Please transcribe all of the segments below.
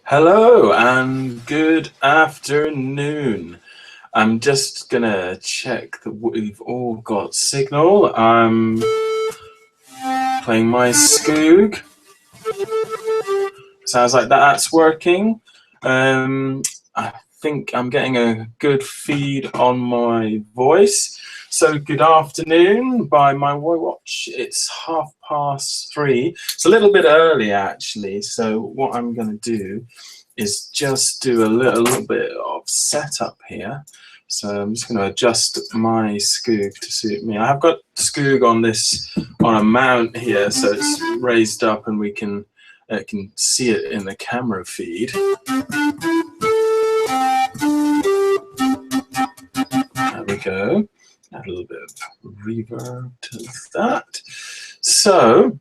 Hello and good afternoon. I'm just gonna check that we've all got signal. I'm playing my Skoog. Sounds like that's working. I think I'm getting a good feed on my voice. So good afternoon by my watch. It's 3:30. It's a little bit early actually. So what I'm going to do is just do a little bit of setup here. So I'm just going to adjust my Skoog to suit me. I have got Skoog on a mount here, so it's raised up and we can see it in the camera feed. There we go. Add a little bit of reverb to that. So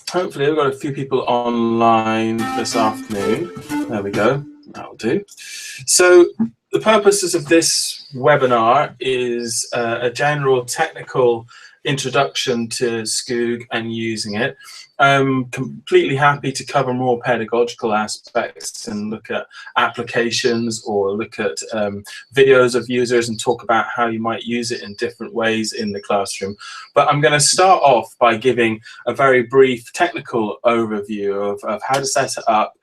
hopefully we've got a few people online this afternoon. There we go. That'll do. So the purposes of this webinar is a general technical introduction to Skoog and using it. I'm completely happy to cover more pedagogical aspects and look at applications or look at videos of users and talk about how you might use it in different ways in the classroom. But I'm going to start off by giving a very brief technical overview of how to set it up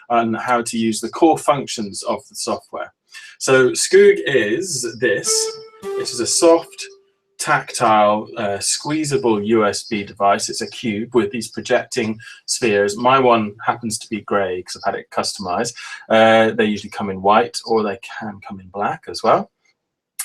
and how to use the core functions of the software. So Skoog is this. This is a soft, tactile, squeezable USB device. It's a cube with these projecting spheres. My one happens to be grey because I've had it customized. They usually come in white or they can come in black as well.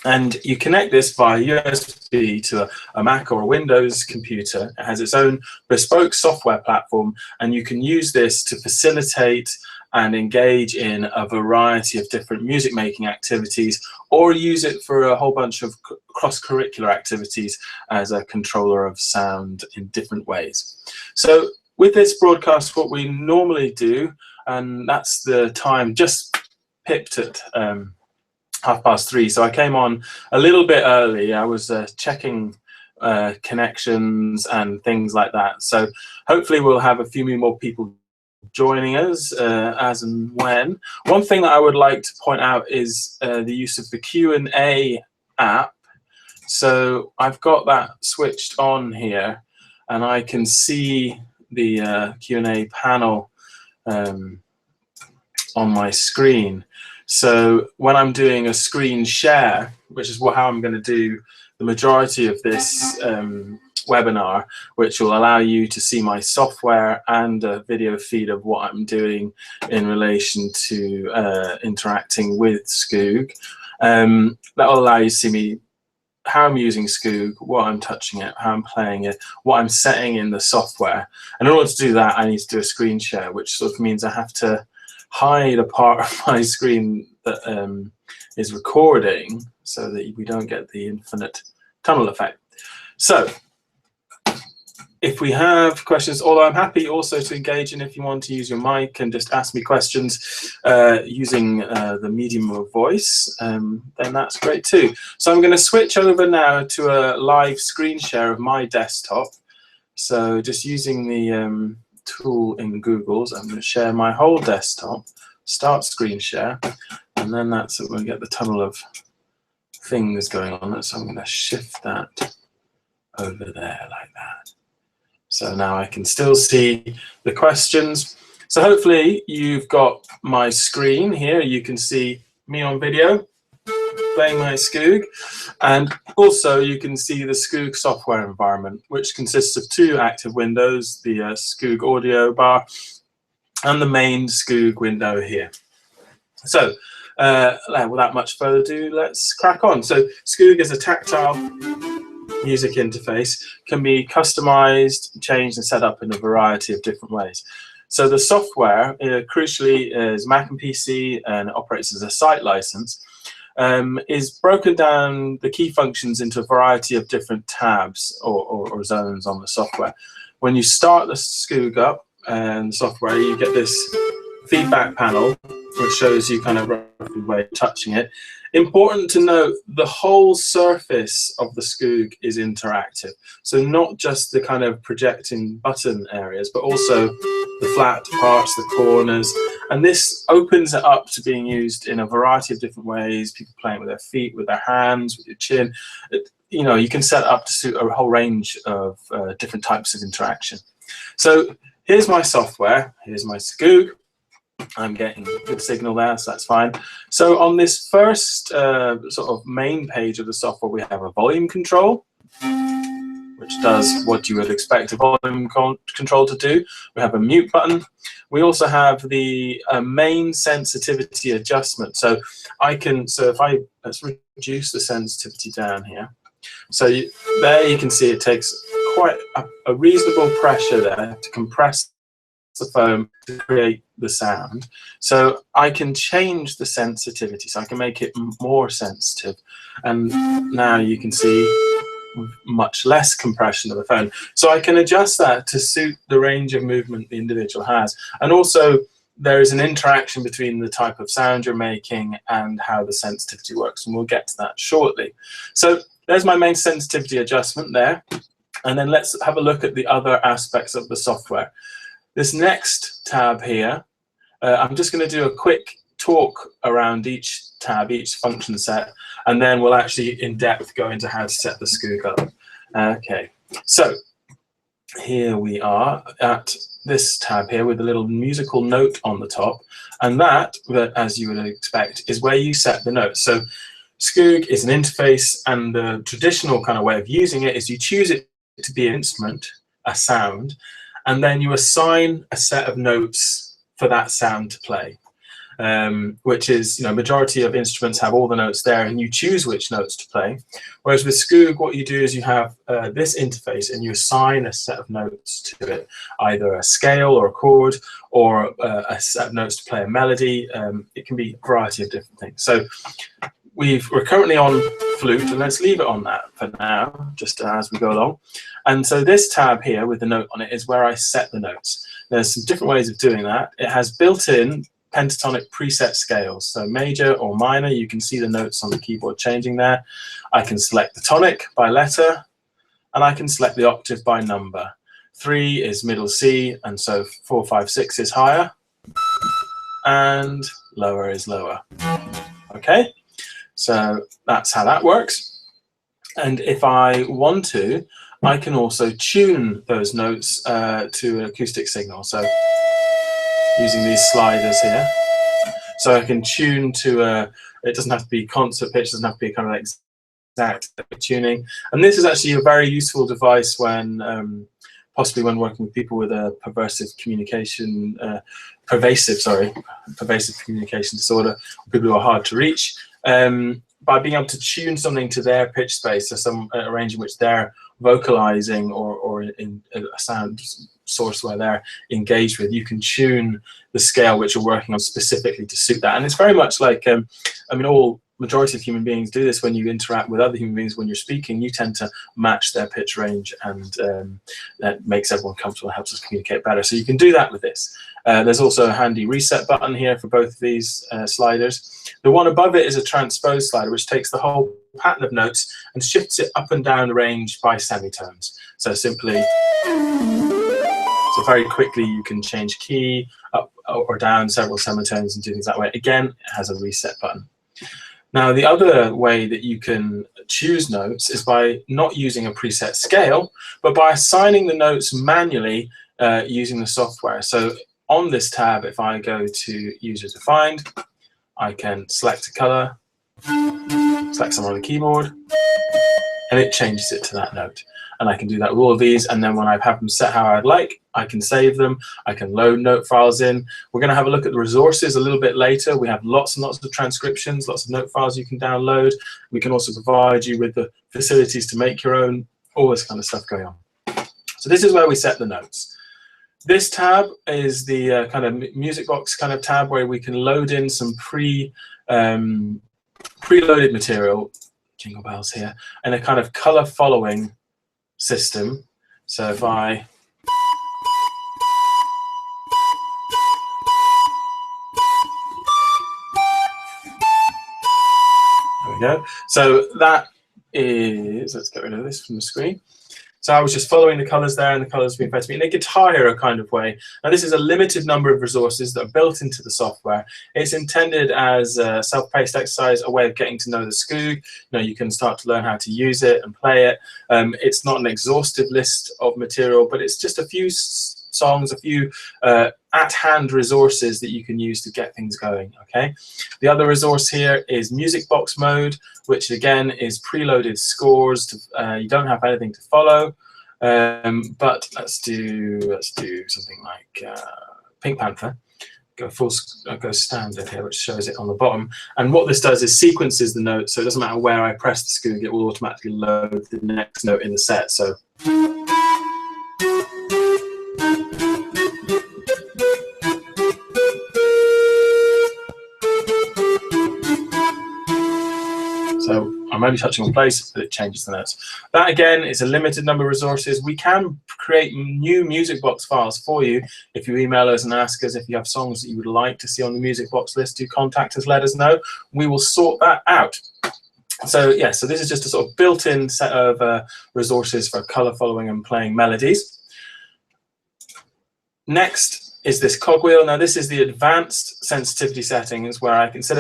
And you connect this via USB to a Mac or a Windows computer. It has its own bespoke software platform, and you can use this to facilitate and engage in a variety of different music making activities, or use it for a whole bunch of cross-curricular activities as a controller of sound in different ways. So with this broadcast, what we normally do, and that's the time just pipped at 3:30, so I came on a little bit early. I was checking connections and things like that. So hopefully we'll have a few more people joining us as and when. One thing that I would like to point out is the use of the Q&A app. So I've got that switched on here, and I can see the Q&A panel on my screen. So when I'm doing a screen share, which is how I'm going to do the majority of this webinar, which will allow you to see my software and a video feed of what I'm doing in relation to interacting with Skoog. That will allow you to see me, how I'm using Skoog, what I'm touching it, how I'm playing it, what I'm setting in the software. And in order to do that, I need to do a screen share, which sort of means I have to hide a part of my screen that is recording so that we don't get the infinite tunnel effect. So if we have questions, although I'm happy also to engage in if you want to use your mic and just ask me questions using the medium of voice, then that's great too. So I'm going to switch over now to a live screen share of my desktop. So just using the tool in Google, so I'm going to share my whole desktop, start screen share, and then that's it. We'll get the tunnel of things going on. So I'm going to shift that over there like that. So now I can still see the questions. So hopefully you've got my screen here. You can see me on video playing my Skoog, and also you can see the Skoog software environment, which consists of two active windows, the Skoog audio bar and the main Skoog window here. So without much further ado, let's crack on. So Skoog is a tactile music interface, can be customized, changed and set up in a variety of different ways. So the software crucially is Mac and PC and operates as a site license, is broken down the key functions into a variety of different tabs or zones on the software. When you start the Skoog up and software, you get this feedback panel which shows you kind of roughly where you're touching it. Important to note, the whole surface of the Skoog is interactive. So not just the kind of projecting button areas, but also the flat parts, the corners, And this opens it up to being used in a variety of different ways. People playing with their feet, with their hands, with your chin. You know, you can set it up to suit a whole range of different types of interaction. So here's my software. Here's my Skoog. I'm getting good signal there, so that's fine. So on this first sort of main page of the software, we have a volume control, which does what you would expect a volume control to do. We have a mute button. We also have the main sensitivity adjustment. So let's reduce the sensitivity down here. So there you can see it takes quite a reasonable pressure there to compress the foam to create the sound. So I can change the sensitivity, so I can make it more sensitive. And now you can see much less compression of the phone. So I can adjust that to suit the range of movement the individual has. And also there is an interaction between the type of sound you're making and how the sensitivity works, and we'll get to that shortly. So there's my main sensitivity adjustment there. And then let's have a look at the other aspects of the software. This next tab here, I'm just going to do a quick talk around each tab, each function set, and then we'll actually in depth go into how to set the Skoog up. Okay, so here we are at this tab here with a little musical note on the top, and that, as you would expect, is where you set the notes. So Skoog is an interface, and the traditional kind of way of using it is you choose it to be an instrument, a sound, and then you assign a set of notes for that sound to play, which is, you know, majority of instruments have all the notes there, and you choose which notes to play. Whereas with Skoog, what you do is you have this interface, and you assign a set of notes to it, either a scale or a chord, or a set of notes to play a melody. It can be a variety of different things. So we're currently on flute, and let's leave it on that for now, just as we go along. And so this tab here with the note on it is where I set the notes. There's some different ways of doing that. It has built-in pentatonic preset scales, so major or minor. You can see the notes on the keyboard changing there. I can select the tonic by letter, and I can select the octave by number. 3 is middle C, and so 4, 5, 6 is higher, and lower is lower. Okay, so that's how that works. And if I want to, I can also tune those notes to an acoustic signal. So using these sliders here. So I can tune to it doesn't have to be concert pitch, doesn't have to be kind of exact tuning. And this is actually a very useful device when possibly when working with people with a pervasive communication disorder, people who are hard to reach. By being able to tune something to their pitch space, or some range in which they're vocalizing, or in a sound source where they're engaged with, you can tune the scale which you're working on specifically to suit that. And it's very much like, I mean, majority of human beings do this when you interact with other human beings. When you're speaking, you tend to match their pitch range, and that makes everyone comfortable and helps us communicate better. So you can do that with this. There's also a handy reset button here for both of these sliders. The one above it is a transpose slider, which takes the whole pattern of notes and shifts it up and down the range by semitones. So simply, so very quickly you can change key up or down several semitones and do things that way. Again, it has a reset button. Now, the other way that you can choose notes is by not using a preset scale, but by assigning the notes manually using the software. So on this tab, if I go to user defined, I can select a color, select somewhere on the keyboard, and it changes it to that note. And I can do that with all of these, and then when I have them set how I'd like, I can save them. I can load note files in. We're going to have a look at the resources a little bit later. We have lots and lots of transcriptions, lots of note files you can download. We can also provide you with the facilities to make your own, all this kind of stuff going on. So this is where we set the notes. This tab is the kind of music box kind of tab where we can load in some preloaded material, jingle bells here, and a kind of color following system. So if I there we go. So that is, let's get rid of this from the screen. So I was just following the colors there, and the colors being fed to me in a guitar hero kind of way. Now this is a limited number of resources that are built into the software. It's intended as a self-paced exercise, a way of getting to know the Skoog. You can start to learn how to use it and play it. It's not an exhaustive list of material, but it's just a few songs, a few at-hand resources that you can use to get things going. Okay. The other resource here is music box mode, which again is preloaded scores. You don't have anything to follow, but let's do something like Pink Panther. Go standard here, which shows it on the bottom. And what this does is sequences the notes, so it doesn't matter where I press the Skoog, it will automatically load the next note in the set. So I'm only touching on place, but it changes the notes. That again is a limited number of resources. We can create new music box files for you if you email us and ask us if you have songs that you would like to see on the music box list. Do contact us, let us know. We will sort that out. So yeah, so this is just a sort of built-in set of resources for color following and playing melodies. Next is this cogwheel. Now this is the advanced sensitivity settings, where I can so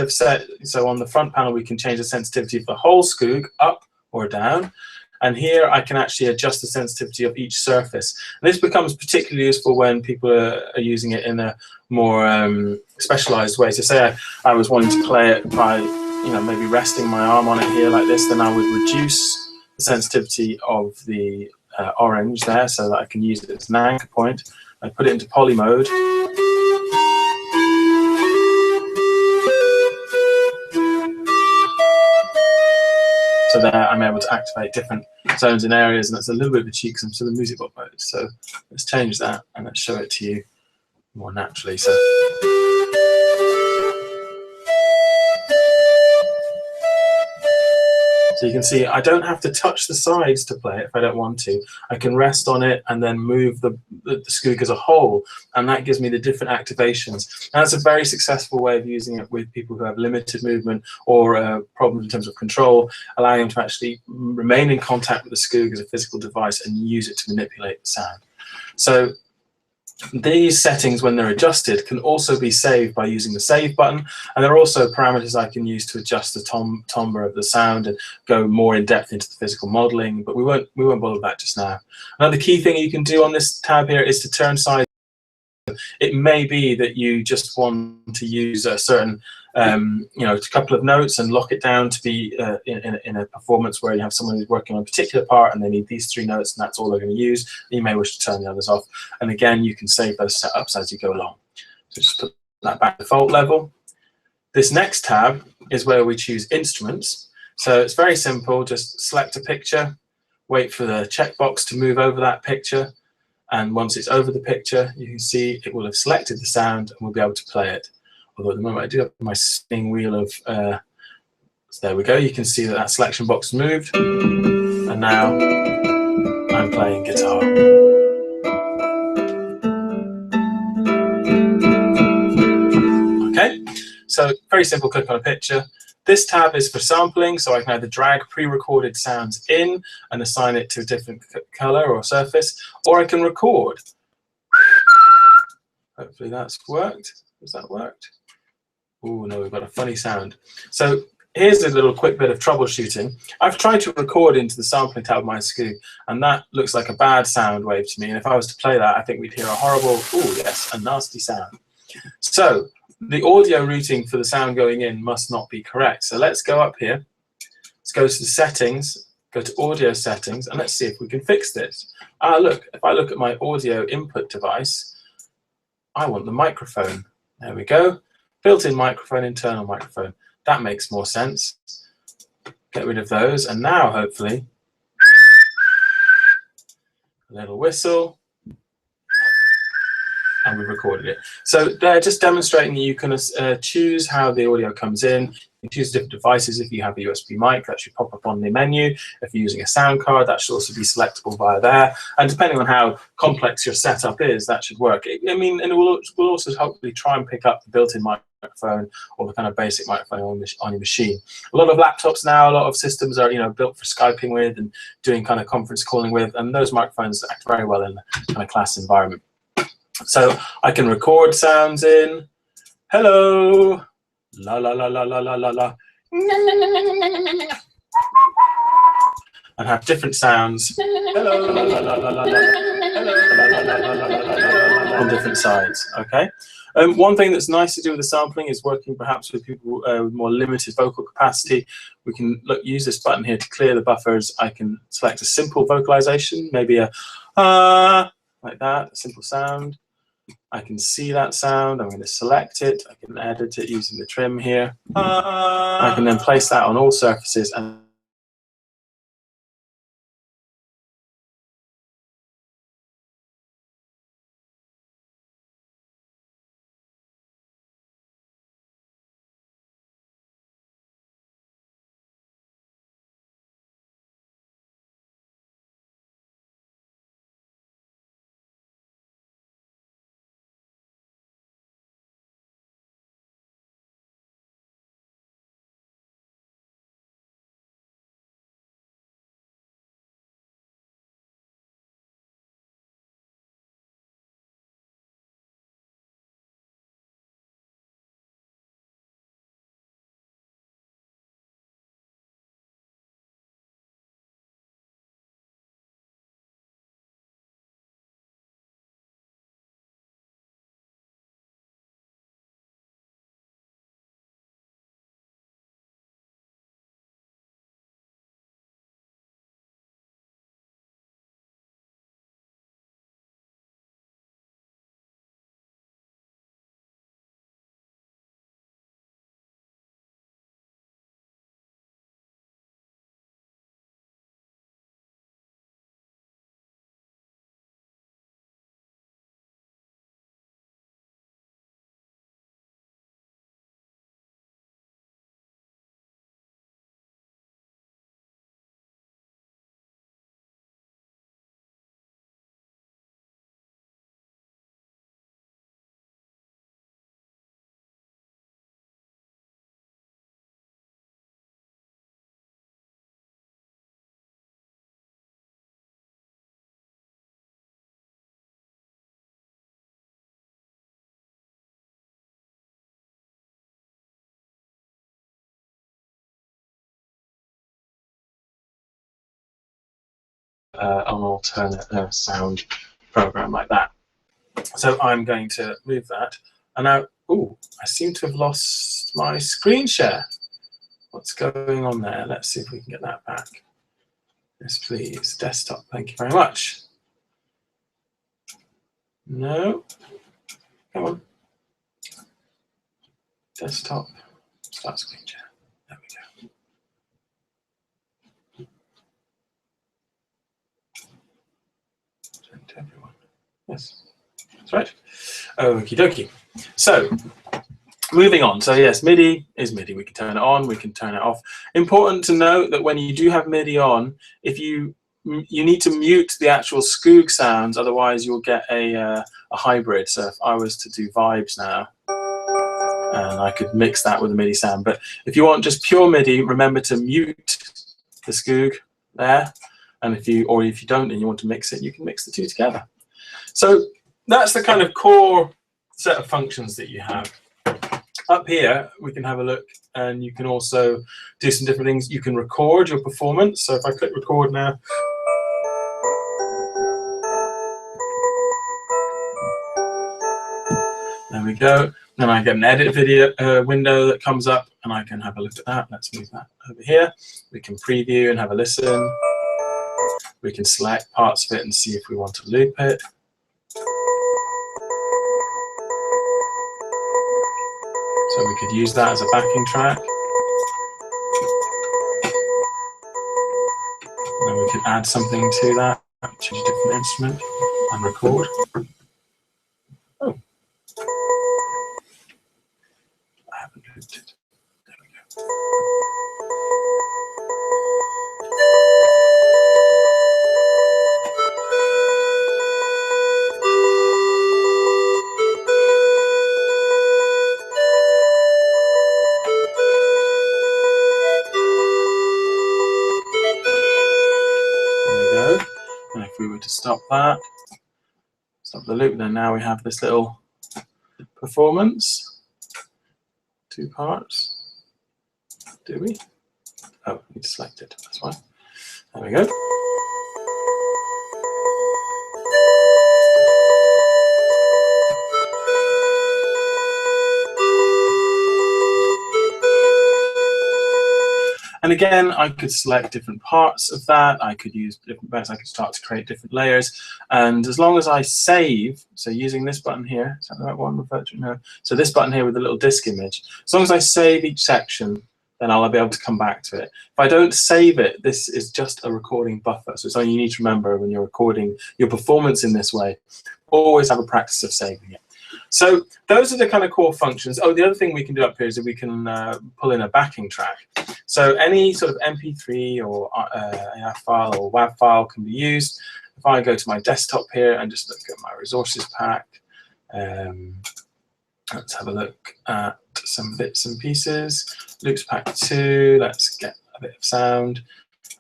on the front panel we can change the sensitivity of the whole Skoog up or down, and here I can actually adjust the sensitivity of each surface. And this becomes particularly useful when people are using it in a more specialized way. So say I was wanting to play it by maybe resting my arm on it here like this, then I would reduce the sensitivity of the orange there so that I can use it as an anchor point. I put it into poly mode. So there I'm able to activate different zones and areas, and that's a little bit of a cheek because I'm still in music box mode. So let's change that and let's show it to you more naturally. So you can see I don't have to touch the sides to play it if I don't want to. I can rest on it and then move the Skoog as a whole, and that gives me the different activations. And that's a very successful way of using it with people who have limited movement or problems in terms of control, allowing them to actually remain in contact with the Skoog as a physical device and use it to manipulate the sound. So these settings, when they're adjusted, can also be saved by using the save button, and there are also parameters I can use to adjust the timbre of the sound and go more in depth into the physical modeling, but we won't bother with that just now. Another key thing you can do on this tab here is to turn size. It may be that you just want to use a certain a couple of notes and lock it down to be in a performance where you have someone who's working on a particular part and they need these 3 notes and that's all they're going to use. You may wish to turn the others off, and again you can save those setups as you go along. So just put that back to default level. This next tab is where we choose instruments. So it's very simple. Just select a picture, wait for the checkbox to move over that picture, and once it's over the picture you can see it will have selected the sound and we'll be able to play it. Although at the moment I do have my spinning wheel of, so there we go, you can see that selection box moved, and now I'm playing guitar. Okay, so very simple, click on a picture. This tab is for sampling, so I can either drag pre-recorded sounds in and assign it to a different color or surface, or I can record. Hopefully that's worked. Has that worked? Oh no, we've got a funny sound. So here's a little quick bit of troubleshooting. I've tried to record into the sampling tab of my Skoog, and that looks like a bad sound wave to me. And if I was to play that, I think we'd hear a horrible, oh yes, a nasty sound. So the audio routing for the sound going in must not be correct. So let's go up here. Let's go to the settings, go to audio settings, and let's see if we can fix this. Look, if I look at my audio input device, I want the microphone. There we go. Built-in microphone, internal microphone. That makes more sense. Get rid of those, and now hopefully a little whistle, and we've recorded it. So they're just demonstrating that you can choose how the audio comes in. You can choose different devices. If you have a USB mic, that should pop up on the menu. If you're using a sound card, that should also be selectable via there. And depending on how complex your setup is, that should work. I mean, and it will also hopefully try and pick up the built-in mic microphone or the kind of basic microphone on your machine. A lot of laptops now, a lot of systems are built for Skyping with and doing kind of conference calling with, and those microphones act very well in a kind of class environment. So I can record sounds in. Hello, la la la la la la la la, and have different sounds. Hello, la la la la la la. Hello, la la la la la la, on different sides. Okay. One thing that's nice to do with the sampling is working perhaps with people with more limited vocal capacity. We can use this button here to clear the buffers. I can select a simple vocalization, maybe a like that, a simple sound. I can see that sound. I'm going to select it. I can edit it using the trim here. I can then place that on all surfaces and an alternate sound program like that. So I'm going to move that. And now, I seem to have lost my screen share. What's going on there? Let's see if we can get that back. Yes, please. Desktop, thank you very much. No. Come on. Desktop, start screen share. There we go. Send to everyone. Yes, that's right. Okie dokie. So, moving on. So yes, MIDI is MIDI. We can turn it on, we can turn it off. Important to note that when you do have MIDI on, if you need to mute the actual Skoog sounds, otherwise you'll get a hybrid. So if I was to do vibes now, and I could mix that with a MIDI sound. But if you want just pure MIDI, remember to mute the Skoog there. And if you don't and you want to mix it, you can mix the two together. So that's the kind of core set of functions that you have. Up here, we can have a look, and you can also do some different things. You can record your performance. So if I click record now, there we go. Then I get an edit video window that comes up, and I can have a look at that. Let's move that over here. We can preview and have a listen. We can select parts of it and see if we want to loop it. So we could use that as a backing track. And then we can add something to that, choose a different instrument, and record. Oh. I haven't looped it. There we go. stop that. Stop the loop. Then now we have this little performance. 2 parts. Do we? Oh, we need to select it. That's fine. There we go. And again, I could select different parts of that. I could use different bits. I could start to create different layers. And as long as I save, so using this button here, is that the right one? No. So this button here with the little disk image, as long as I save each section, then I'll be able to come back to it. If I don't save it, this is just a recording buffer. So it's something you need to remember when you're recording your performance in this way. Always have a practice of saving it. So those are the kind of core functions. Oh, the other thing we can do up here is that we can pull in a backing track. So any sort of MP3 or AF file or WAV file can be used. If I go to my desktop here and just look at my resources pack, let's have a look at some bits and pieces. Loops pack 2, let's get a bit of sound.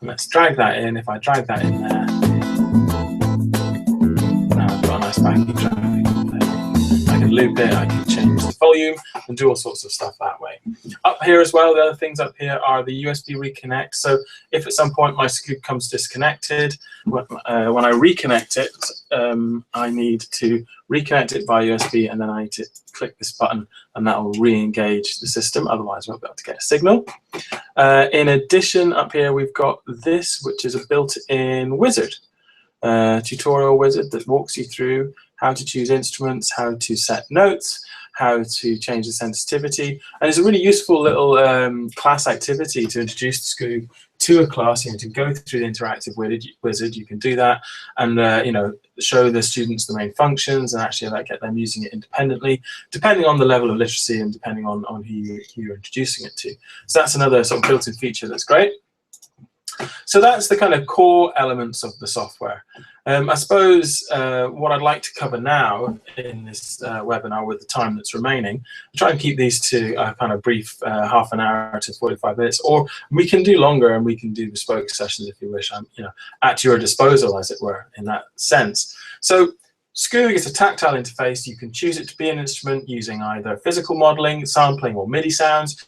And let's drag that in. If I drag that in there, now I've got a nice backing track. I can loop it, I can change the volume and do all sorts of stuff that way. Up here as well, the other things up here are the USB reconnect. So if at some point my Skoog comes disconnected, when I reconnect it, I need to reconnect it via USB, and then I need to click this button and that will re-engage the system, otherwise I won't be able to get a signal. In addition, up here we've got this, which is a built-in wizard, tutorial wizard that walks you through how to choose instruments, how to set notes, how to change the sensitivity. And it's a really useful little class activity to introduce Skoog to a class, to go through the interactive wizard. You can do that and show the students the main functions and actually get them using it independently, depending on the level of literacy and depending on who you're introducing it to. So that's another sort of built-in feature that's great. So that's the kind of core elements of the software. I suppose what I'd like to cover now in this webinar with the time that's remaining, I'll try and keep these to a kind of brief half an hour to 45 minutes, or we can do longer and we can do bespoke sessions if you wish. I'm at your disposal, as it were, in that sense. So Skoog is a tactile interface. You can choose it to be an instrument using either physical modeling, sampling, or MIDI sounds.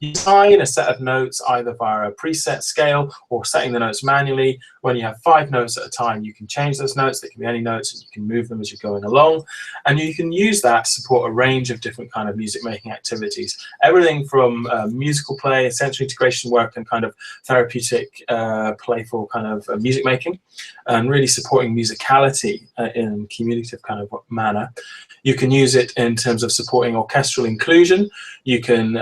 You assign a set of notes either via a preset scale or setting the notes manually. When you have 5 notes at a time, you can change those notes. They can be any notes, and you can move them as you're going along. And you can use that to support a range of different kind of music making activities. Everything from musical play, essential integration work, and kind of therapeutic, playful kind of music making, and really supporting musicality in a communicative kind of manner. You can use it in terms of supporting orchestral inclusion. You can,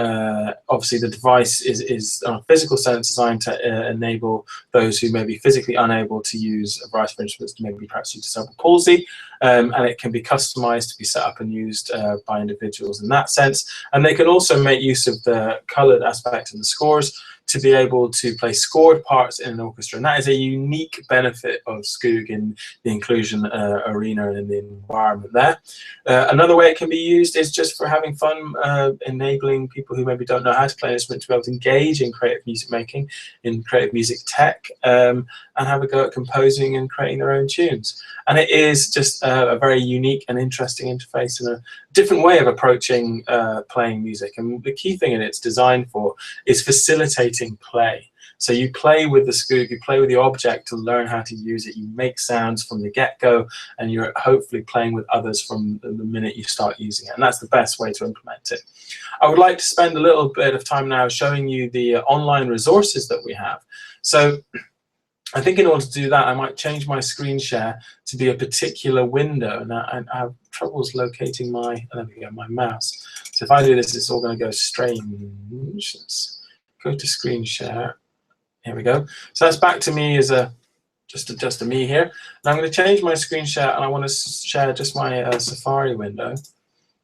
obviously the device is on a physical sense designed to enable those who may be physically unable to use a variety of instruments, maybe perhaps due to cerebral palsy, and it can be customized to be set up and used by individuals in that sense. And they can also make use of the colored aspect and the scores to be able to play scored parts in an orchestra. And that is a unique benefit of Skoog in the inclusion arena and in the environment there. Another way it can be used is just for having fun, enabling people who maybe don't know how to play an instrument to be able to engage in creative music making, in creative music tech, and have a go at composing and creating their own tunes. And it is just a very unique and interesting interface and a different way of approaching playing music. And the key thing it's designed for is facilitating play. So you play with the Skoog, you play with the object to learn how to use it. You make sounds from the get-go, and you're hopefully playing with others from the minute you start using it. And that's the best way to implement it. I would like to spend a little bit of time now showing you the online resources that we have. So I think in order to do that, I might change my screen share to be a particular window. Now, I have troubles locating my, there we go, my mouse. So if I do this, it's all going to go strange. Let's go to screen share. Here we go. So that's back to me as just a me here. And I'm going to change my screen share, and I want to share just my Safari window.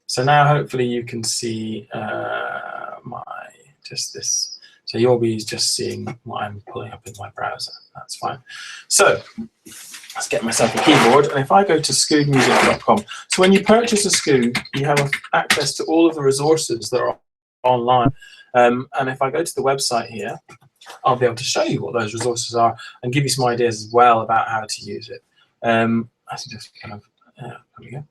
So now hopefully you can see this. So you'll be just seeing what I'm pulling up in my browser. That's fine. So let's get myself a keyboard. And if I go to skoogmusic.com, so when you purchase a Skoog, you have access to all of the resources that are online. And if I go to the website here, I'll be able to show you what those resources are and give you some ideas as well about how to use it. I should just kind of, there we go.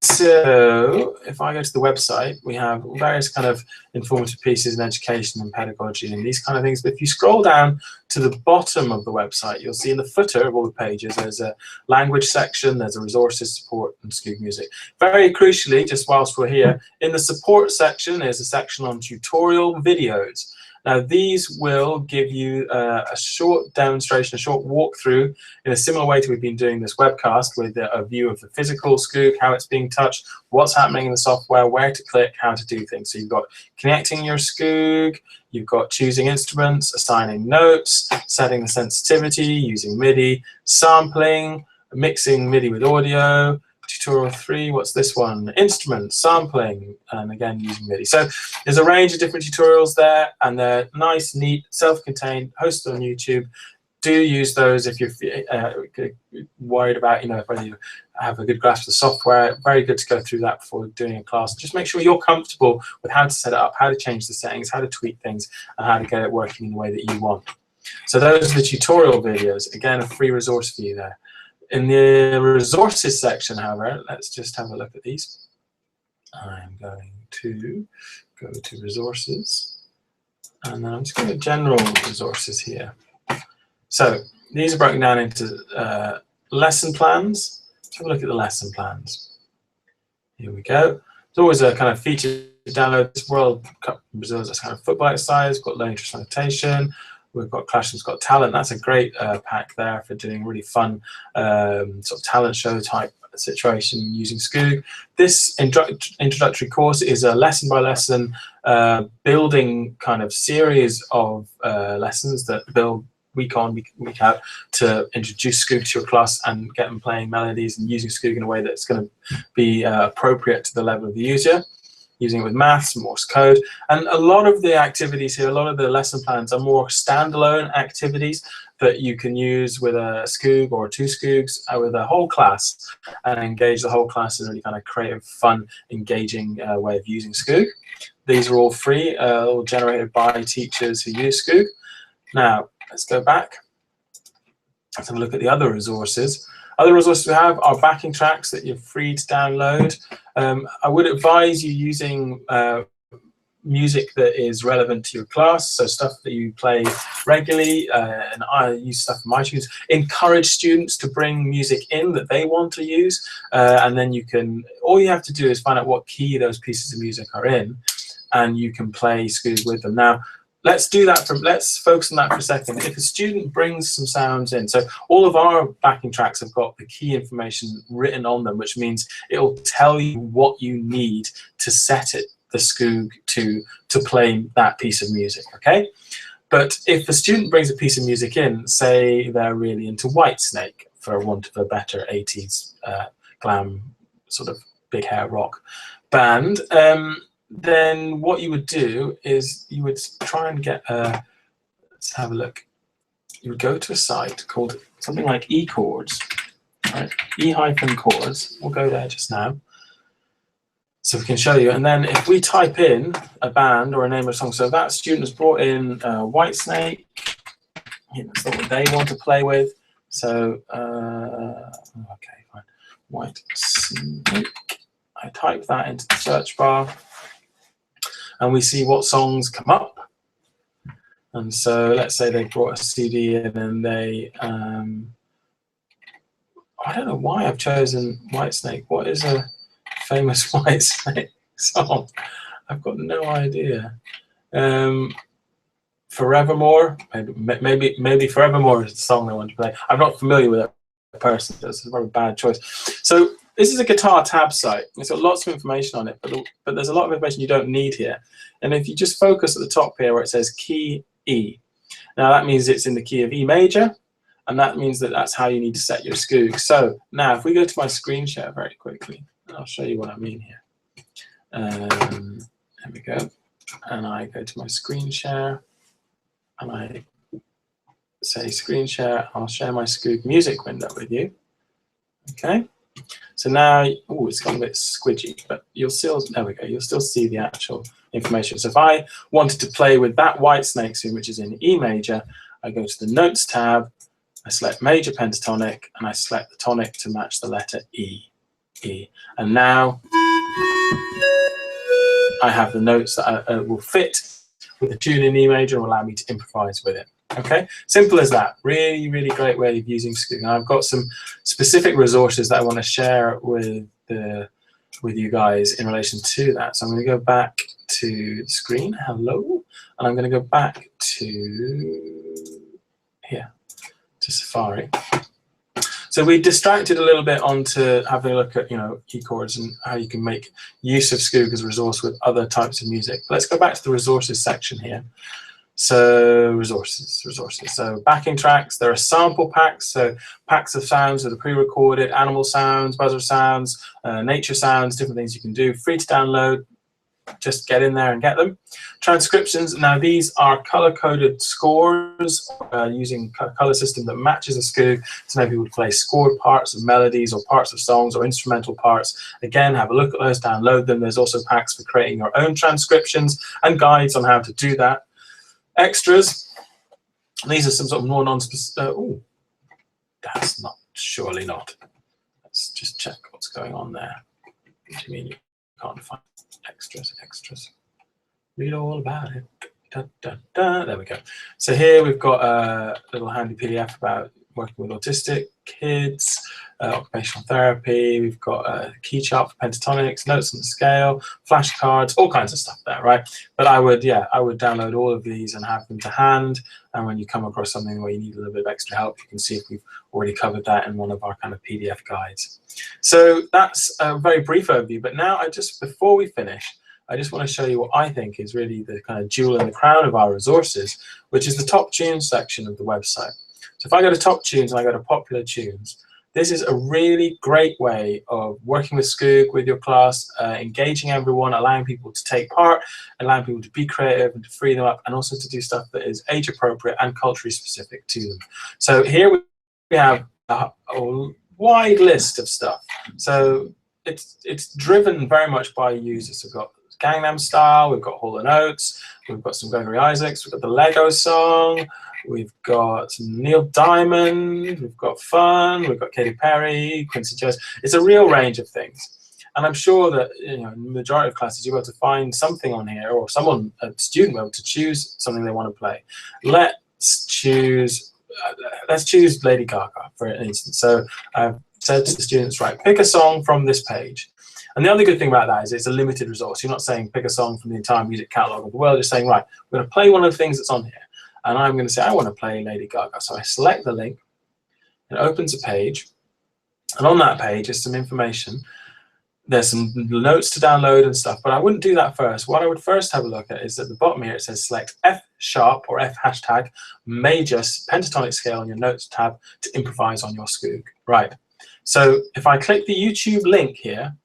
So if I go to the website, we have various kind of informative pieces in education and pedagogy and these kind of things. But if you scroll down to the bottom of the website, you'll see in the footer of all the pages, there's a language section, there's a resources, support, and Skoog music. Very crucially, just whilst we're here, in the support section, there's a section on tutorial videos. Now, these will give you a short demonstration, a short walkthrough in a similar way to we've been doing this webcast with a view of the physical Skoog, how it's being touched, what's happening in the software, where to click, how to do things. So you've got connecting your Skoog, you've got choosing instruments, assigning notes, setting the sensitivity, using MIDI, sampling, mixing MIDI with audio. Tutorial 3, what's this one? Instruments, sampling, and again using MIDI. So there's a range of different tutorials there, and they're nice, neat, self-contained, hosted on YouTube. Do use those if you're worried about, whether you have a good grasp of the software. Very good to go through that before doing a class. Just make sure you're comfortable with how to set it up, how to change the settings, how to tweak things, and how to get it working in the way that you want. So those are the tutorial videos. Again, a free resource for you there. In the resources section, however, let's just have a look at these. I'm going to go to resources, and then I'm just going to general resources here. So these are broken down into lesson plans. Let's have a look at the lesson plans. Here we go. There's always a kind of feature to download. This World Cup in Brazil is a kind of football exercise. We've got low interest annotation. We've got Clashing's Got Talent. That's a great pack there for doing really fun sort of talent show type situation using Skoog. This introductory course is a lesson by lesson building kind of series of lessons that build week on, week out to introduce Skoog to your class and get them playing melodies and using Skoog in a way that's going to be appropriate to the level of the user. Using it with maths, Morse code, and a lot of the activities here, a lot of the lesson plans are more standalone activities that you can use with a Skoog or 2 Skoogs with a whole class and engage the whole class in a really kind of creative, fun, engaging way of using Skoog. These are all free, all generated by teachers who use Skoog. Now, let's go back. Let's have a look at the other resources. Other resources we have are backing tracks that you're free to download. I would advise you using music that is relevant to your class, so stuff that you play regularly, and I use stuff from iTunes. Encourage students to bring music in that they want to use, and then all you have to do is find out what key those pieces of music are in, and you can play Skoog with them. Now, let's focus on that for a second. If a student brings some sounds in, so all of our backing tracks have got the key information written on them, which means it'll tell you what you need to set the Skoog to play that piece of music, okay? But if a student brings a piece of music in, say they're really into Whitesnake, for want of a better 80s glam sort of big hair rock band, then what you would do is you would try and get let's have a look. You would go to a site called something like eChords, right? E-chords. We'll go there just now, so we can show you. And then if we type in a band or a name of a song, so that student has brought in Whitesnake. That's not what they want to play with. So okay, fine. Whitesnake. I type that into the search bar, and we see what songs come up. And so let's say they brought a CD in and they, I don't know why I've chosen Whitesnake. What is a famous Whitesnake song? I've got no idea. Forevermore, maybe Forevermore is the song I want to play. I'm not familiar with that person, so it's a very bad choice. So this is a guitar tab site. It's got lots of information on it, but there's a lot of information you don't need here. And if you just focus at the top here where it says key E, now that means it's in the key of E major, and that means that that's how you need to set your Skoog. So now if we go to my screen share very quickly, I'll show you what I mean here. There we go. And I go to my screen share, and I say screen share. I'll share my Skoog music window with you. Okay. So now, oh, it's gone a bit squidgy, but you'll still, there we go, you'll still see the actual information. So if I wanted to play with that Whitesnake tune, which is in E major, I go to the Notes tab, I select major pentatonic, and I select the tonic to match the letter E. E. And now I have the notes that will fit with the tune in E major and will allow me to improvise with it. Okay, simple as that. Really, really great way of using Skoog. And I've got some specific resources that I want to share with you guys in relation to that. So I'm going to go back to the screen. Hello, and I'm going to go back to here, to Safari. So we distracted a little bit onto having a look at, key chords and how you can make use of Skoog as a resource with other types of music. Let's go back to the resources section here. So resources. So backing tracks, there are sample packs, so packs of sounds that are pre-recorded, animal sounds, buzzer sounds, nature sounds, different things you can do, free to download. Just get in there and get them. Transcriptions, now these are color-coded scores using a color system that matches a Skoog to enable people to play scored parts of melodies or parts of songs or instrumental parts. Again, have a look at those, download them. There's also packs for creating your own transcriptions and guides on how to do that. Extras, these are some sort of more non-specific, oh, that's not, surely not. Let's just check what's going on there. What do you mean you can't find extras? Read all about it. Da, da, da. There we go. So here we've got a little handy PDF about working with autistic kids, occupational therapy. We've got a key chart for pentatonics, notes on the scale, flashcards, all kinds of stuff there, right? But I would download all of these and have them to hand. And when you come across something where you need a little bit of extra help, you can see if we've already covered that in one of our kind of PDF guides. So that's a very brief overview. But now before we finish, I just want to show you what I think is really the kind of jewel in the crown of our resources, which is the top tunes section of the website. So if I go to top tunes and I go to popular tunes, this is a really great way of working with Skoog, with your class, engaging everyone, allowing people to take part, allowing people to be creative and to free them up, and also to do stuff that is age appropriate and culturally specific to them. So here we have a wide list of stuff. So it's driven very much by users. We've got Gangnam Style, we've got Hall & Oates, we've got some Gregory Isaacs, we've got the Lego Song, we've got Neil Diamond, we've got Fun, we've got Katy Perry, Quincy Jones. It's a real range of things. And I'm sure that in the majority of classes you're able to find something on here, or a student will be able to choose something they want to play. Let's choose Lady Gaga, for instance. So I've said to the students, right, pick a song from this page. And the other good thing about that is it's a limited resource. You're not saying pick a song from the entire music catalog of the world. You're saying, right, we're going to play one of the things that's on here. And I'm going to say, I want to play Lady Gaga. So I select the link. It opens a page. And on that page is some information. There's some notes to download and stuff. But I wouldn't do that first. What I would first have a look at is at the bottom here, it says select F# or F# major pentatonic scale on your notes tab to improvise on your Skoog. Right. So if I click the YouTube link here,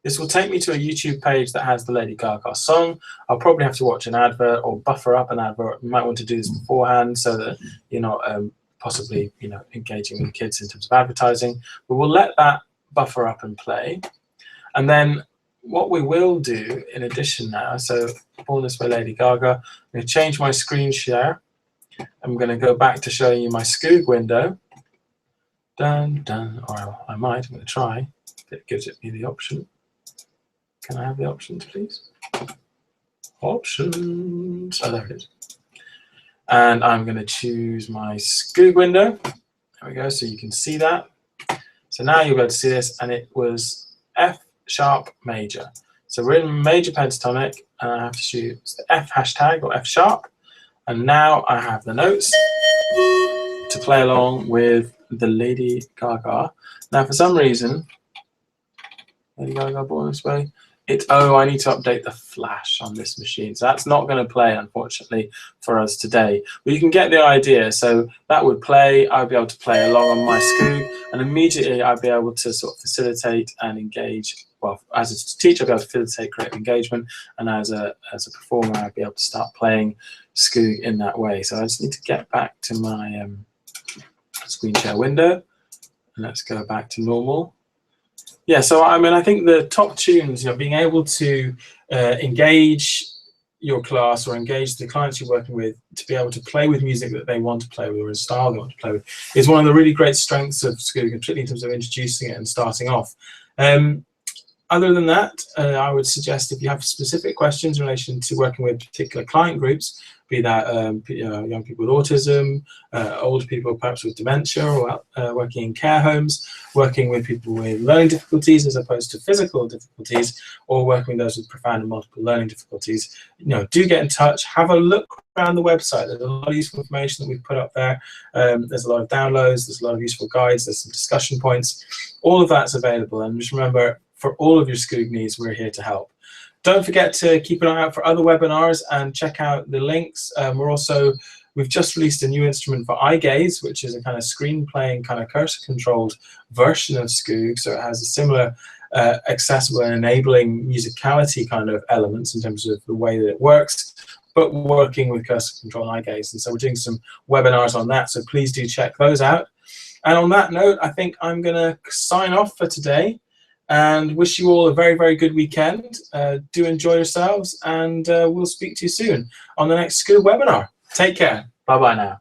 this will take me to a YouTube page that has the Lady Gaga song. I'll probably have to watch an advert or buffer up an advert. You might want to do this beforehand so that you're not possibly engaging with kids in terms of advertising. But we'll let that buffer up and play. And then what we will do in addition now, so Born This Way Lady Gaga, I'm going to change my screen share. I'm going to go back to showing you my Skoog window. Dun, dun, or I'm going to try if it gives me the option. Can I have the options, please? Options. Oh, there it is. And I'm going to choose my Skoog window. There we go, so you can see that. So now you'll be able to see this, and it was F# major. So we're in major pentatonic, and I have to choose the F# or F#. And now I have the notes to play along with the Lady Gaga. Now, for some reason, Lady Gaga Born This Way, I need to update the flash on this machine. So that's not going to play, unfortunately, for us today. But you can get the idea. So that would play. I'd be able to play along on my Skoog, and immediately I'd be able to sort of facilitate and engage. Well, as a teacher, I'd be able to facilitate creative engagement, and as a performer, I'd be able to start playing Skoog in that way. So I just need to get back to my screen share window, and let's go back to normal. Yeah, so I mean, I think the top tunes, being able to engage your class or engage the clients you're working with to be able to play with music that they want to play with or in style they want to play with is one of the really great strengths of Skoog, particularly in terms of introducing it and starting off. Other than that, I would suggest if you have specific questions in relation to working with particular client groups, be that young people with autism, older people perhaps with dementia, or working in care homes, working with people with learning difficulties as opposed to physical difficulties, or working with those with profound and multiple learning difficulties, do get in touch. Have a look around the website. There's a lot of useful information that we've put up there. There's a lot of downloads. There's a lot of useful guides. There's some discussion points. All of that's available. And just remember, for all of your Skoog needs, we're here to help. Don't forget to keep an eye out for other webinars and check out the links. We've just released a new instrument for eye gaze, which is a kind of screen playing, kind of cursor controlled version of Skoog. So it has a similar accessible and enabling musicality kind of elements in terms of the way that it works, but working with cursor control and eye gaze. And so we're doing some webinars on that. So please do check those out. And on that note, I think I'm going to sign off for today and wish you all a very, very good weekend. Do enjoy yourselves, and we'll speak to you soon on the next Skoog webinar. Take care. Bye-bye now.